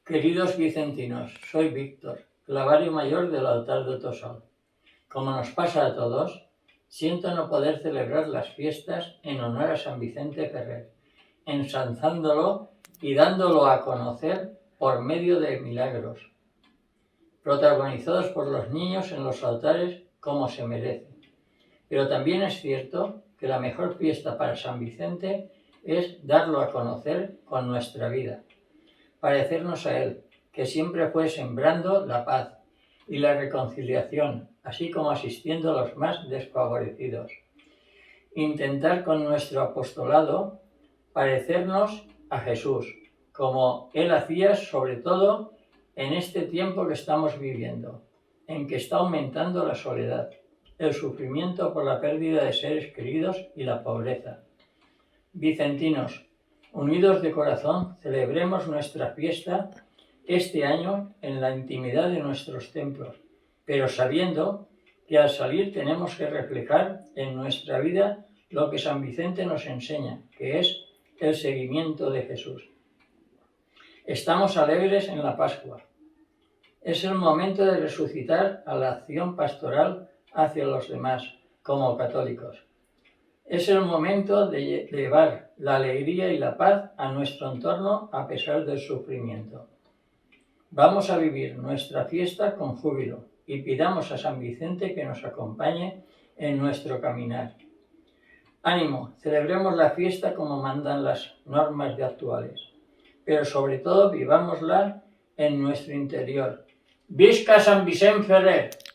Queridos vicentinos, soy Víctor, clavario mayor del altar de Tosol. Como nos pasa a todos, siento no poder celebrar las fiestas en honor a San Vicente Ferrer, ensalzándolo y dándolo a conocer por medio de milagros, protagonizados por los niños en los altares como se merece. Pero también es cierto que la mejor fiesta para San Vicente es darlo a conocer con nuestra vida, parecernos a él, que siempre fue sembrando la paz y la reconciliación, así como asistiendo a los más desfavorecidos. Intentar con nuestro apostolado parecernos a Jesús, como él hacía, sobre todo en este tiempo que estamos viviendo, en que está aumentando la soledad, el sufrimiento por la pérdida de seres queridos y la pobreza. Vicentinos, unidos de corazón, celebremos nuestra fiesta este año en la intimidad de nuestros templos, pero sabiendo que al salir tenemos que reflejar en nuestra vida lo que San Vicente nos enseña, que es el seguimiento de Jesús. Estamos alegres en la Pascua. Es el momento de resucitar a la acción pastoral hacia los demás, como católicos. Es el momento de llevar la alegría y la paz a nuestro entorno a pesar del sufrimiento. Vamos a vivir nuestra fiesta con júbilo y pidamos a San Vicente que nos acompañe en nuestro caminar. Ánimo, celebremos la fiesta como mandan las normas actuales, pero sobre todo vivámosla en nuestro interior. ¡Visca San Vicent Ferrer!